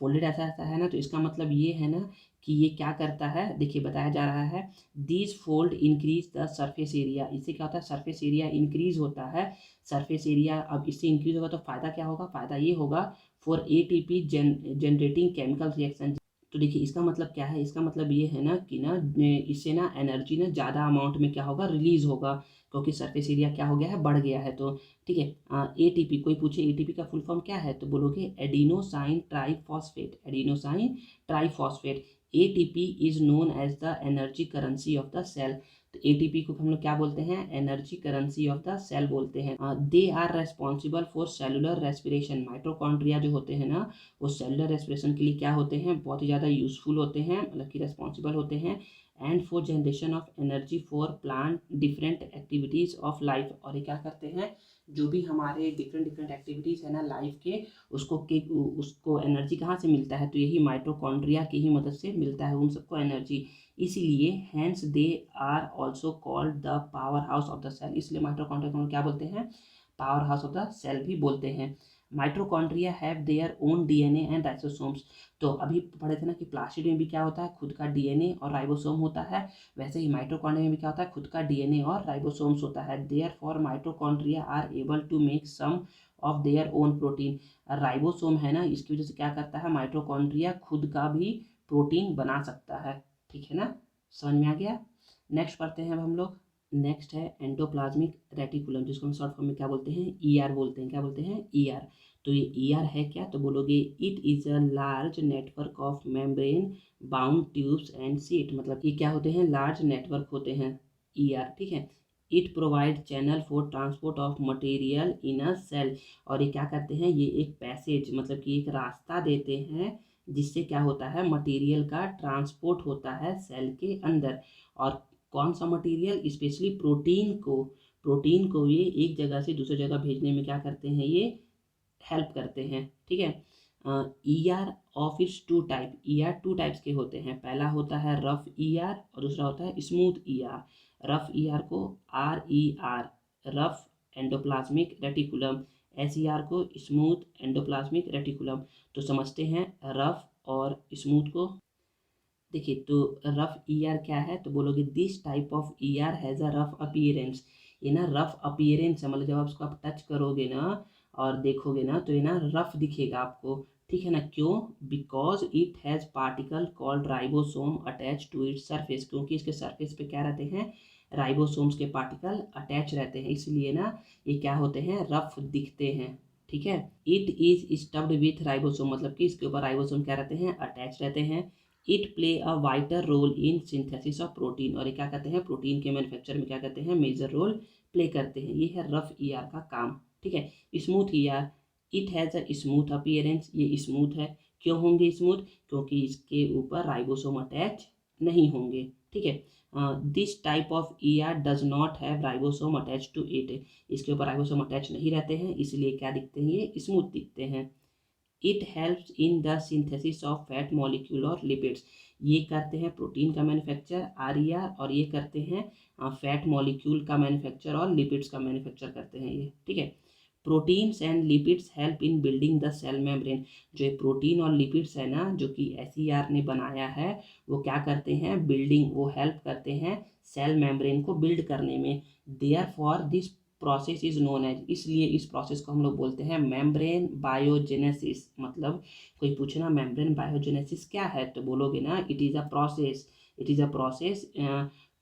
फोल्डेड ऐसा ऐसा है ना, तो इसका मतलब ये है ना कि ये क्या करता है, देखिए बताया जा रहा है, these fold increase the surface area, इससे क्या होता है, सरफेस एरिया इंक्रीज होता है। सरफेस एरिया अब इससे इंक्रीज होगा तो फायदा क्या होगा, फायदा ये होगा for ATP generating chemical reaction. तो देखिए इसका मतलब क्या है, इसका मतलब ये है ना कि ना इससे ना एनर्जी ना ज़्यादा अमाउंट में क्या होगा, रिलीज होगा, क्योंकि सरफेस एरिया क्या हो गया है, बढ़ गया है। तो ठीक है। एटीपी, कोई पूछे एटीपी का फुल फॉर्म क्या है, तो बोलोगे adenosine triphosphate, adenosine triphosphate. ATP is known as the energy currency of the cell, तो एटीपी को हम लोग क्या बोलते हैं, energy currency of the cell बोलते हैं। They are responsible for cellular respiration, mitochondria जो होते हैं ना, वो सेलुलर रेस्पिरेशन के लिए क्या होते हैं, बहुत ही ज़्यादा यूजफुल होते हैं, मतलब कि रेस्पॉन्सिबल होते हैं। And for generation of energy for plant different activities of life, और ये क्या करते हैं, जो भी हमारे डिफरेंट डिफरेंट एक्टिविटीज़ है ना लाइफ के, उसको एनर्जी कहाँ से मिलता है, तो यही माइटोकॉन्ड्रिया की ही मदद से मिलता है उन सबको एनर्जी। इसीलिए hence they are also called the powerhouse of the cell, इसलिए माइटोकॉन्ड्रिया को हम क्या बोलते हैं, powerhouse of the cell भी बोलते हैं। Mitochondria have their own DNA and ribosomes. तो अभी पढ़े थे ना कि प्लास्टिड में भी क्या होता है, खुद का डीएनए और राइबोसोम होता है, वैसे ही माइटोकॉन्ड्रिया में भी क्या होता है, खुद का डीएनए और राइबोसोम्स होता है। Therefore mitochondria are able to make some of their own protein. Ribosome है ना, इसकी वजह से क्या करता है, माइटोकॉन्ड्रिया खुद का भी प्रोटीन बना सकता है। ठीक है ना, समझ में आ गया। नेक्स्ट पढ़ते हैं अब हम लोग। नेक्स्ट है एंडोप्लाज्मिक रेटिकुलम, जिसको हम शॉर्ट फॉर्म में क्या बोलते हैं, ईआर बोलते हैं। क्या बोलते हैं, ईआर। तो ये ईआर है क्या, तो बोलोगे it is a large network of membrane bound tubes and seat. मतलब ये क्या होते हैं, लार्ज नेटवर्क होते हैं ईआर। ठीक है। It provide channel for transport of material in a cell. और ये क्या करते हैं, ये एक पैसेज मतलब कि एक रास्ता देते हैं जिससे क्या होता है, मटेरियल का ट्रांसपोर्ट होता है सेल के अंदर। और कौन सा मटेरियल, स्पेशली प्रोटीन को ये एक जगह से दूसरी जगह भेजने में क्या करते हैं, ये हेल्प करते हैं। ठीक है। ER of it's two type, ER two types के होते हैं। पहला होता है रफ ईआर और दूसरा होता है स्मूथ ईआर। रफ ईआर को RER, rough endoplasmic reticulum, SER को स्मूथ एंडोप्लाज्मिक रेटिकुलम। तो समझते हैं रफ और स्मूथ को। देखिए, तो रफ ईआर क्या है, तो बोलोगे this type of ER has a rough appearance. ये ना रफ अपीयरेंस है, मतलब जब आप उसको आप टच करोगे ना और देखोगे ना तो ये ना रफ दिखेगा आपको। ठीक है ना, क्यों, because it has particle called ribosome attach to its surface. क्योंकि इसके सरफेस पे क्या रहते हैं, राइबोसोम्स के पार्टिकल अटैच रहते हैं, इसलिए ना ये क्या होते हैं, रफ दिखते हैं। ठीक है। It is stuffed with ribosome, मतलब कि इसके ऊपर राइबोसोम क्या रहते हैं, अटैच रहते हैं। It play a vital role in synthesis of protein. और ये क्या कहते हैं, प्रोटीन के मैन्युफैक्चर में क्या कहते हैं, मेजर रोल प्ले करते हैं। ये है रफ ईआर का काम। ठीक है। Smooth ER, it has a smooth appearance, ये स्मूथ है। क्यों होंगे स्मूथ, क्योंकि इसके ऊपर राइबोसोम अटैच नहीं होंगे। ठीक है। This type of ER does not have ribosome attach to it. इसके ऊपर राइबोसोम अटैच नहीं रहते हैं, इसलिए क्या दिखते हैं, ये स्मूथ दिखते हैं। It helps in the synthesis of fat molecule और लिपिड्स। ये करते हैं प्रोटीन का मैन्युफैक्चर RER, और ये करते हैं फैट मॉलिक्यूल का मैन्युफैक्चर और लिपिड्स का मैन्युफैक्चर करते हैं ये। ठीक है। Proteins and lipids help in building the cell membrane. जो ये प्रोटीन और लिपिड्स है ना, जो कि SER ने बनाया है, वो क्या करते हैं, बिल्डिंग, वो हेल्प करते हैं सेल मेम्ब्रेन को बिल्ड करने में। Therefore this process is known as, इसलिए इस प्रोसेस को हम लोग बोलते हैं मेम्ब्रेन बायोजेनेसिस। मतलब कोई पूछना मेम्ब्रेन बायोजेनेसिस क्या है, तो बोलोगे ना it is a process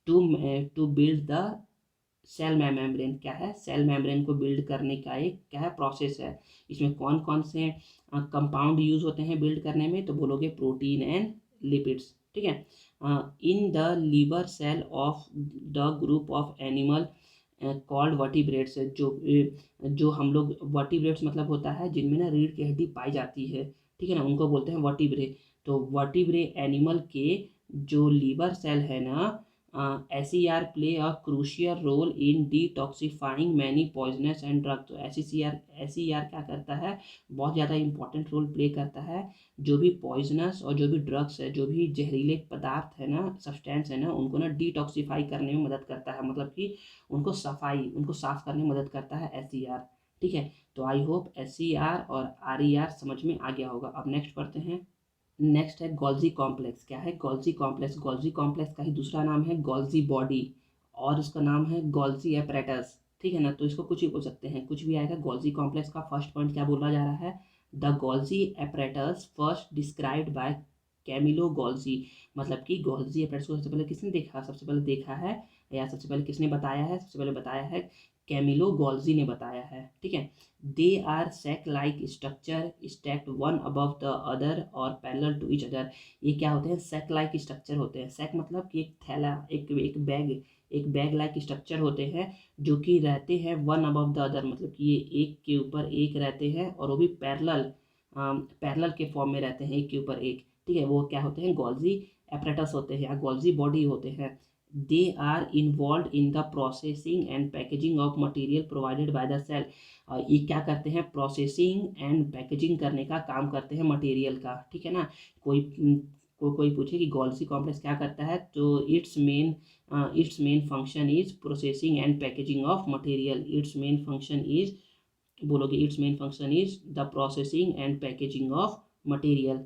to build the cell membrane. क्या है, सेल मेम्ब्रेन को बिल्ड करने का एक क्या है, प्रोसेस है। इसमें कौन कौन से कंपाउंड यूज होते हैं बिल्ड करने में, तो बोलोगे प्रोटीन एंड लिपिड्स। ठीक है। In the liver cell of the group of animal called vertebrates, जो हम लोग वर्टिब्रेट्स मतलब होता है जिनमें ना रीढ़ की हड्डी पाई जाती है। ठीक है ना, उनको बोलते हैं वर्टिब्रे। तो वर्टिब्रे एनिमल के जो लीवर सेल है ना, SER play a crucial role in detoxifying many poisonous and drug. तो SER क्या करता है, बहुत ज़्यादा इंपॉर्टेंट रोल प्ले करता है। जो भी पॉइजनस और जो भी ड्रग्स है, जो भी जहरीले पदार्थ है ना, सब्सटेंस है ना, उनको ना डिटॉक्सिफाई करने में मदद करता है। मतलब कि उनको साफ करने में मदद करता है SER। ठीक है। तो आई होप SER और RER समझ में आ गया होगा। अब नेक्स्ट पढ़ते हैं। नेक्स्ट है गोल्जी कॉम्प्लेक्स। क्या है, गोल्जी कॉम्प्लेक्स। गोल्जी कॉम्प्लेक्स का ही दूसरा नाम है गोल्जी बॉडी, और इसका नाम है गोल्जी एपरेटस। ठीक है ना, तो इसको कुछ भी बोल सकते हैं, कुछ भी आएगा। गोल्जी कॉम्प्लेक्स का फर्स्ट पॉइंट क्या बोला जा रहा है, the Golgi apparatus first described by Camillo Golgi. मतलब कि गोल्जी एपरेटस को सबसे पहले किसने देखा, सबसे पहले देखा है या सबसे पहले किसने बताया है, सबसे पहले बताया है कैमिलो गोल्जी ने बताया है। ठीक है। They are sac like structure stacked one above the other और पैरेलल टू ईच अदर। ये क्या होते हैं, सैक लाइक स्ट्रक्चर होते हैं। सैक मतलब कि एक थैला, एक बैग लाइक स्ट्रक्चर होते हैं, जो कि रहते हैं वन अबव द अदर, मतलब कि ये एक के ऊपर एक रहते हैं, और वो भी पैरेलल के फॉर्म में रहते हैं, एक के ऊपर एक। ठीक है। वो क्या होते हैं, गोल्जी एपरेटस होते हैं या गोल्जी बॉडी होते हैं। They are involved in the processing and packaging of material provided by the cell. ये क्या करते हैं, प्रोसेसिंग एंड पैकेजिंग करने का काम करते हैं मटेरियल का। ठीक है ना। कोई पूछे कि गोल्जी कॉम्प्लेक्स क्या करता है, तो its main function is processing and packaging of material. Its main function is बोलोगे its main function is the processing and packaging of material.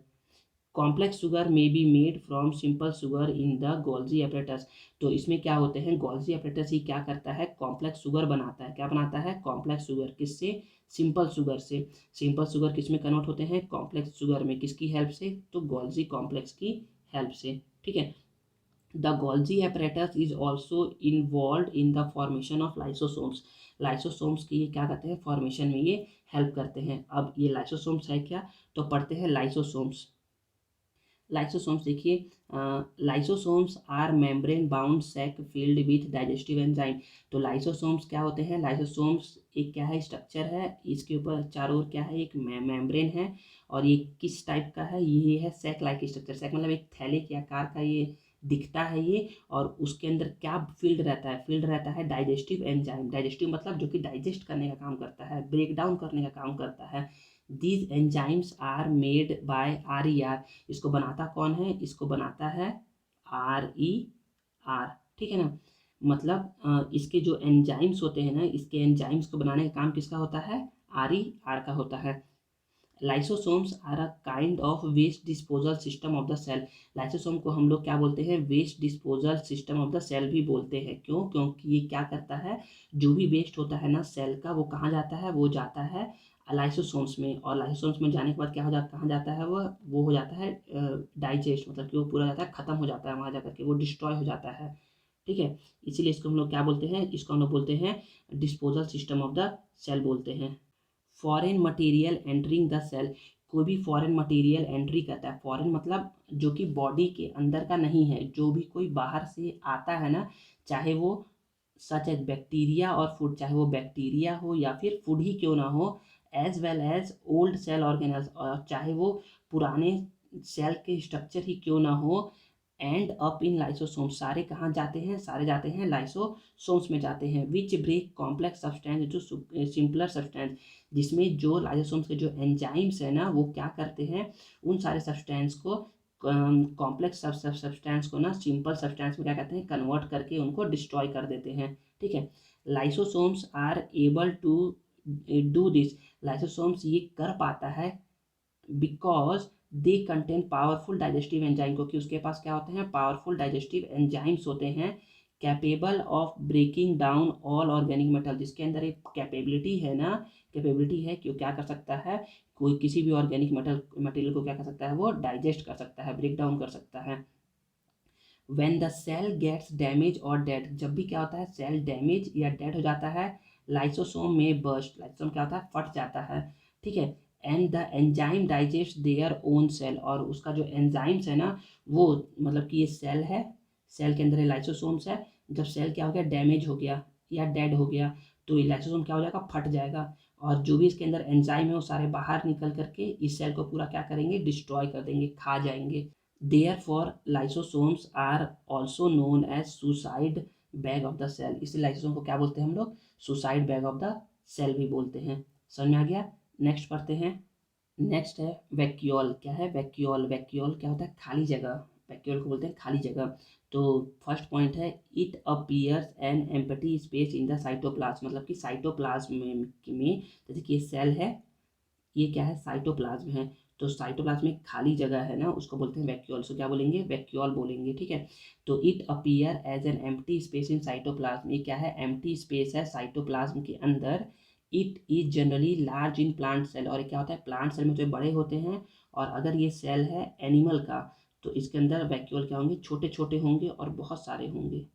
Complex sugar may be made from simple sugar in the Golgi apparatus. तो इसमें क्या होते हैं, Golgi apparatus ही क्या करता है, complex sugar बनाता है। क्या बनाता है, कॉम्प्लेक्स शुगर। किससे, सिंपल शुगर से। सिंपल शुगर किस में कन्वर्ट होते हैं, कॉम्प्लेक्स शुगर में। किसकी हेल्प से, तो गोल्जी कॉम्प्लेक्स की हेल्प से। ठीक है। The Golgi apparatus is also involve in the formation of lysosomes. Lysosomes की ये क्या करते हैं, फॉर्मेशन में ये हेल्प करते हैं। अब ये लाइसोसोम्स है क्या, तो पढ़ते हैं लाइसोसोम्स। लाइसोसोम्स देखिए, lysosomes are membrane bound sac filled with digestive enzyme. तो लाइसोसोम्स क्या होते हैं, लाइसोसोम्स एक क्या है, स्ट्रक्चर है, इसके ऊपर चारों ओर क्या है, एक मेम्ब्रेन है। और ये किस टाइप का है, ये है सैक लाइक स्ट्रक्चर। सैक मतलब एक थैले के आकार का ये दिखता है ये। और उसके अंदर क्या फील्ड रहता है, फील्ड रहता है डाइजेस्टिव एंजाइम। डाइजेस्टिव मतलब जो कि डाइजेस्ट करने का काम करता है, ब्रेक डाउन करने का काम करता है। These enzymes are made by RER। इसको बनाता कौन है, इसको बनाता है RER। ठीक है ना। मतलब इसके जो एंजाइम्स होते हैं ना, इसके एंजाइम्स को बनाने का काम किसका होता है, RER का होता है। Lysosomes are a kind of waste disposal system of the cell. Lysosome को हम लोग क्या बोलते हैं, waste disposal system of the cell भी बोलते हैं। क्यों, क्योंकि ये क्या करता है, जो भी वेस्ट होता है ना सेल का, वो कहाँ जाता है, वो जाता है लाइसोसोम्स में। और लाइसोसोम्स में जाने के बाद क्या हो जाता, कहाँ जाता है वो हो जाता है डाइजेस्ट, मतलब कि वो पूरा जाता है, खत्म हो जाता है वहाँ जाकर के, वो डिस्ट्रॉय हो जाता है। ठीक है। इसीलिए इसको हम लोग क्या बोलते हैं, इसको हम लोग बोलते हैं disposal system of the cell बोलते हैं। Foreign material entering the cell. कोई भी फॉरेन मटेरियल एंट्री करता है, फॉरेन मतलब जो कि बॉडी के अंदर का नहीं है, जो भी कोई बाहर से आता है ना, चाहे वो सच एज बैक्टीरिया और फूड, चाहे वो बैक्टीरिया हो या फिर फूड ही क्यों ना हो, as well as old cell organelles, और चाहे वो पुराने सेल के स्ट्रक्चर ही क्यों ना हो, एंड अप इन लाइसोसोम। सारे कहाँ जाते हैं, सारे जाते हैं लाइसोसोम्स में जाते हैं। Which break complex substance to simpler substance. जिसमें जो लाइसोसोम्स के जो एंजाइम्स है ना, वो क्या करते हैं, उन सारे सब्सटेंस को, कॉम्प्लेक्स सब्सटेंस को ना सिंपल सब्सटेंस में क्या कहते हैं, कन्वर्ट करके उनको डिस्ट्रॉय कर देते हैं। ठीक है। Lysosomes are able to do this. Lysosomes ये कर पाता है because they contain powerful digestive enzyme, क्योंकि उसके पास क्या होते हैं, पावरफुल डाइजेस्टिव एंजाइम्स होते हैं। Capable of breaking down all organic metal. जिसके अंदर एक कैपेबिलिटी है ना, कैपेबिलिटी है कि वो क्या कर सकता है, कोई किसी भी ऑर्गेनिक मटेरियल को क्या कर सकता है, वो डाइजेस्ट कर सकता है, ब्रेक डाउन कर सकता है। When the cell gets damage और डेड। जब भी क्या होता है, सेल डैमेज या डेड हो जाता है, लाइसोसोम में बर्स्ट, लाइसोसोम क्या होता है, फट जाता है। ठीक है। And the enzyme digest their own cell. और उसका जो एंजाइम्स है ना, वो मतलब कि ये सेल है, सेल के अंदर लाइसोसोम्स है। जब सेल क्या हो गया, डैमेज हो गया या डेड हो गया, तो ये लाइसोसोम क्या हो जाएगा, फट जाएगा। और जो भी इसके अंदर एंजाइम है वो सारे बाहर निकल करके इस सेल को पूरा क्या करेंगे, डिस्ट्रॉय कर देंगे, खा जाएंगे। Therefore, lysosomes are also known as suicide bag of the cell। इसी लाइसोसोम को क्या बोलते हैं हम लोग, suicide bag of the cell भी बोलते हैं। समझ में आ गया। नेक्स्ट पढ़ते हैं। नेक्स्ट है वैक्यूल। क्या है वैक्यूल, वैक्यूल क्या होता है, खाली जगह। वैक्यूल को बोलते हैं खाली जगह। तो फर्स्ट पॉइंट है, it appears N empty space in the cytoplasm. मतलब कि साइटोप्लाज्म में जैसे कि ये सेल है, ये क्या है, साइटोप्लाज्म है। तो साइटोप्लाज्म में खाली जगह है ना, उसको बोलते हैं वैक्यूल। सो क्या बोलेंगे, वैक्यूल बोलेंगे। ठीक है। तो it appear as an empty space in cytoplasm. ये क्या है, एम्प्टी स्पेस है साइटोप्लाज्म के अंदर। It is generally large in plant cell. और ये क्या होता है, प्लांट सेल में तो बड़े होते हैं, और अगर ये सेल है एनिमल का, तो इसके अंदर वैक्यूल क्या होंगे, छोटे छोटे होंगे और बहुत सारे होंगे।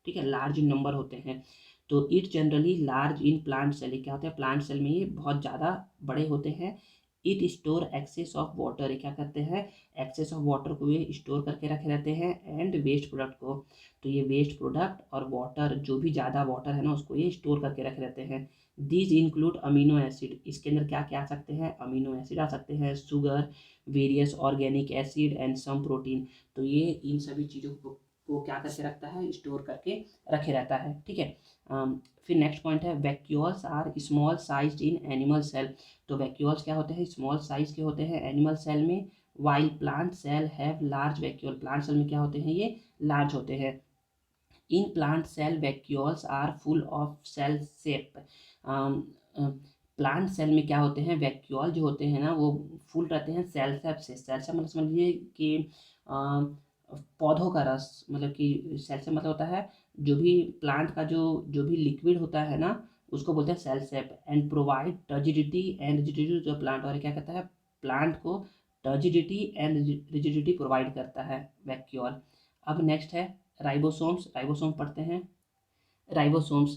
ठीक है, लार्ज इन नंबर होते हैं। तो it generally large in plant cell. क्या होता है, प्लांट सेल में ये बहुत ज़्यादा बड़े होते हैं। It store excess of water. ये क्या करते हैं, एक्सेस ऑफ वाटर को ये स्टोर करके रखे रहते हैं, एंड वेस्ट प्रोडक्ट को। तो ये वेस्ट प्रोडक्ट और वाटर, जो भी ज़्यादा वाटर है ना, उसको ये स्टोर करके रखे रहते हैं। These include amino acid. इसके अंदर क्या क्या आ सकते हैं, अमीनो एसिड आ सकते हैं, sugar, various organic acid and some protein. तो ये इन सभी चीज़ों को क्या करके रखता है, स्टोर करके रखे रहता है। ठीक है। फिर नेक्स्ट पॉइंट है, vacuoles are small size in animal cell. तो वैक्यूल्स क्या होते हैं, स्मॉल साइज के होते हैं एनिमल सेल में। While plant cell have large vacuole. Plant cell में क्या होते हैं, ये लार्ज होते हैं। In plant cell vacuoles are full of cell shape. Plant cell में क्या होते हैं, वैक्यूल जो होते हैं ना वो फुल रहते हैं सेल सैप से। सेल सैप मतलब समझ लीजिए कि पौधों का रस, मतलब कि सेल सैप मतलब होता है जो भी प्लांट का जो भी लिक्विड होता है ना उसको बोलते हैं cell sap. And provide turgidity and rigidity जो प्लांट, और क्या कहता है प्लांट को टर्जिडिटी एंड रिजिडिटी प्रोवाइड करता है वैक्यूल। अब नेक्स्ट है राइबोसोम्स। राइबोसोम पढ़ते हैं। Ribosomes.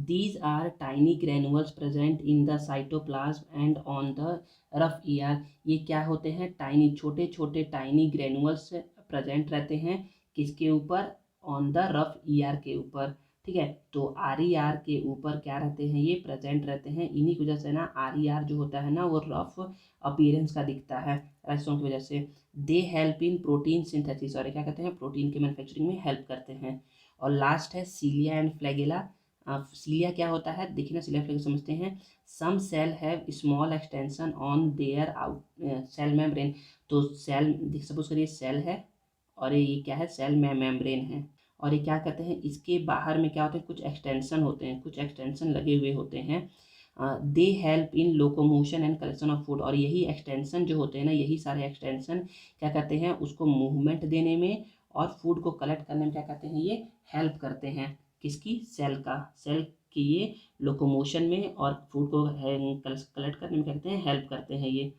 These are tiny granules present in the cytoplasm and on the rough ER. ये क्या होते हैं, टाइनी छोटे छोटे टाइनी ग्रेनुअल्स प्रेजेंट रहते हैं किसके ऊपर, ऑन द रफ ER के ऊपर। ठीक है, तो RER के ऊपर क्या रहते हैं, ये प्रेजेंट रहते हैं। इन्हीं की वजह से ना RER जो होता है ना वो रफ अपीयरेंस का दिखता है राइबोसोम की वजह से। They help in protein synthesis, और क्या कहते हैं प्रोटीन के मैन्युफैक्चरिंग में हेल्प करते हैं। और लास्ट है सीलिया एंड फ्लैगेला। सीलिया क्या होता है, देखिए ना सीलिया फ्लैगेला समझते हैं। Some cell have small extension on their out cell membrane. तो सेल सपोज करिए सेल है और ये क्या है, सेल में मेम्ब्रेन है, और ये क्या करते हैं इसके बाहर में क्या होते हैं, कुछ एक्सटेंशन होते हैं, कुछ एक्सटेंशन लगे हुए होते हैं। They help in locomotion and collection of food, और यही एक्सटेंशन जो होते हैं ना, यही सारे एक्सटेंशन क्या करते हैं उसको मूवमेंट देने में और फूड को कलेक्ट करने में क्या कहते हैं, ये हेल्प करते हैं। किसकी, सेल का, सेल की ये लोकोमोशन में और फूड को कलेक्ट करने में क्या कहते हैं, हेल्प करते हैं ये।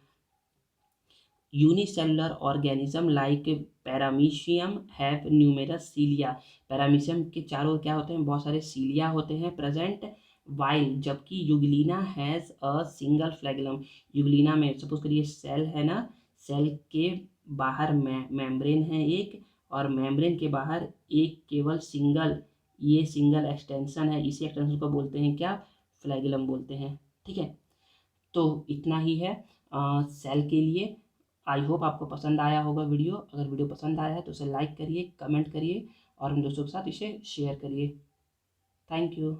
Unicellular organism like paramecium have numerous cilia. Paramecium के चारों क्या होते हैं, बहुत सारे सीलिया होते हैं प्रेजेंट। वाइल जबकि Euglena has a single flagellum. Euglena में सपोज करिए सेल है ना, सेल के बाहर मेम्ब्रेन है एक, और मेम्ब्रेन के बाहर एक केवल सिंगल, ये सिंगल एक्सटेंशन है, इसी एक्सटेंशन को बोलते हैं क्या, फ्लैगेलम बोलते हैं। ठीक है, तो इतना ही है सेल के लिए। आई होप आपको पसंद आया होगा वीडियो। अगर वीडियो पसंद आया है तो उसे लाइक करिए, कमेंट करिए और हम दोस्तों के साथ इसे शेयर करिए। Thank you.